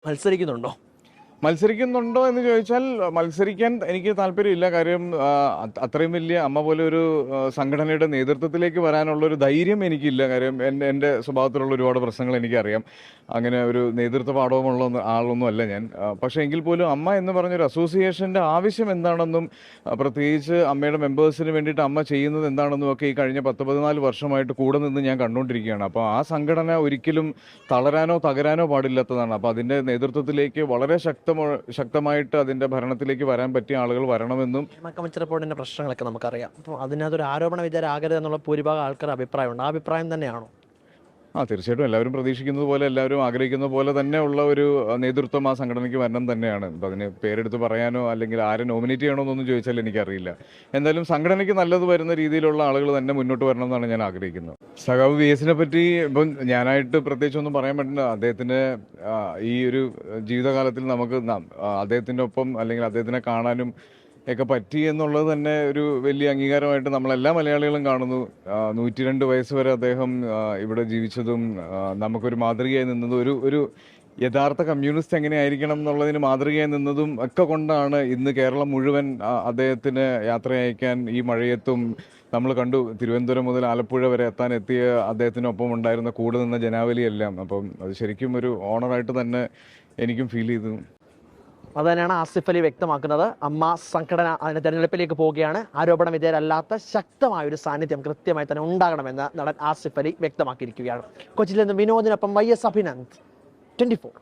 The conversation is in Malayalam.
മത്സരിക്കുന്നുണ്ടോ? മത്സരിക്കുന്നുണ്ടോ എന്ന് ചോദിച്ചാൽ മത്സരിക്കാൻ എനിക്ക് താല്പര്യമില്ല. കാര്യം അത്രയും വലിയ അമ്മ പോലെ ഒരു സംഘടനയുടെ നേതൃത്വത്തിലേക്ക് വരാനുള്ളൊരു ധൈര്യം എനിക്കില്ല. കാര്യം എൻ്റെ സ്വഭാവത്തിലുള്ള ഒരുപാട് പ്രശ്നങ്ങൾ എനിക്കറിയാം. അങ്ങനെ ഒരു നേതൃത്വ പാഠവുമുള്ള ആളൊന്നും അല്ല ഞാൻ. പക്ഷേ എങ്കിൽ പോലും അമ്മ എന്ന് പറഞ്ഞൊരു അസോസിയേഷൻ്റെ ആവശ്യം എന്താണെന്നും പ്രത്യേകിച്ച് അമ്മയുടെ മെമ്പേഴ്സിന് വേണ്ടിയിട്ട് അമ്മ ചെയ്യുന്നത് എന്താണെന്നും ഒക്കെ ഈ കഴിഞ്ഞ 10-14 വർഷമായിട്ട് കൂടെ നിന്ന് ഞാൻ കണ്ടുകൊണ്ടിരിക്കുകയാണ്. അപ്പോൾ ആ സംഘടന ഒരിക്കലും തളരാനോ തകരാനോ പാടില്ലാത്തതാണ്. അപ്പോൾ അതിൻ്റെ നേതൃത്വത്തിലേക്ക് വളരെ ശക്തമായിട്ട് അതിൻ്റെ ഭരണത്തിലേക്ക് വരാൻ പറ്റിയ ആളുകൾ വരണമെന്നും. കമ്മിറ്റി റിപ്പോർട്ടിൻ്റെ പ്രശ്നങ്ങളൊക്കെ നമുക്കറിയാം. അപ്പോൾ അതിനകത്തൊരു ആരോപണ വിധേയരാകരുത് എന്നുള്ള ഭൂരിഭാഗം ആൾക്കാരുടെ അഭിപ്രായമുണ്ട്. ആ അഭിപ്രായം തന്നെയാണോ? തീർച്ചയായിട്ടും എല്ലാവരും പ്രതീക്ഷിക്കുന്നത് പോലെ എല്ലാവരും ആഗ്രഹിക്കുന്ന പോലെ തന്നെ ഉള്ള ഒരു നേതൃത്വം ആ സംഘടനയ്ക്ക് വരണം തന്നെയാണ്. അപ്പം അതിന് പേരെടുത്ത് പറയാനോ അല്ലെങ്കിൽ ആരെ നോമിനേറ്റ് ചെയ്യണോ എന്നൊന്നും ചോദിച്ചാൽ എനിക്കറിയില്ല. എന്തായാലും സംഘടനയ്ക്ക് നല്ലത് വരുന്ന രീതിയിലുള്ള ആളുകൾ തന്നെ മുന്നോട്ട് വരണം എന്നാണ് ഞാൻ ആഗ്രഹിക്കുന്നത്. സഖാവ് VS പറ്റി ഇപ്പം ഞാനായിട്ട് പ്രത്യേകിച്ചൊന്നും പറയാൻ പറ്റില്ല. അദ്ദേഹത്തിന് ഈ ഒരു ജീവിതകാലത്തിൽ നമുക്ക് അദ്ദേഹത്തിൻ്റെ ഒപ്പം അല്ലെങ്കിൽ അദ്ദേഹത്തിനെ കാണാനും ഒക്കെ പറ്റി എന്നുള്ളത് തന്നെ ഒരു വലിയ അംഗീകാരമായിട്ട് നമ്മളെല്ലാ മലയാളികളും കാണുന്നു. 102 വയസ്സ് വരെ അദ്ദേഹം ഇവിടെ ജീവിച്ചതും നമുക്കൊരു മാതൃകയായി നിന്നതും ഒരു യഥാർത്ഥ കമ്മ്യൂണിസ്റ്റ് എങ്ങനെയായിരിക്കണം എന്നുള്ളതിന് മാതൃകയായി നിന്നതും ഒക്കെ കൊണ്ടാണ് ഇന്ന് കേരളം മുഴുവൻ അദ്ദേഹത്തിന് യാത്ര അയക്കാൻ ഈ മഴയത്തും നമ്മൾ കണ്ടു. തിരുവനന്തപുരം മുതൽ ആലപ്പുഴ വരെ എത്തിയ അദ്ദേഹത്തിനൊപ്പം ഉണ്ടായിരുന്ന കൂടെ നിന്ന ജനാവലിയെല്ലാം. അപ്പം അത് ശരിക്കും ഒരു ഓണറായിട്ട് തന്നെ എനിക്കും ഫീൽ ചെയ്തു. അത് തന്നെയാണ് ആസിഫ് അലി വ്യക്തമാക്കുന്നത്. അമ്മ സംഘടന അതിന്റെ തെരഞ്ഞെടുപ്പിലേക്ക് പോവുകയാണ്. ആരോപണ വിധേയരല്ലാത്ത ശക്തമായ ഒരു സാന്നിധ്യം കൃത്യമായി തന്നെ ഉണ്ടാകണമെന്ന് നടൻ ആസിഫ് അലി വ്യക്തമാക്കിയിരിക്കുകയാണ്. കൊച്ചിയിൽ നിന്ന് വിനോദിനൊപ്പം YS അഭിനന്ദ്, 24.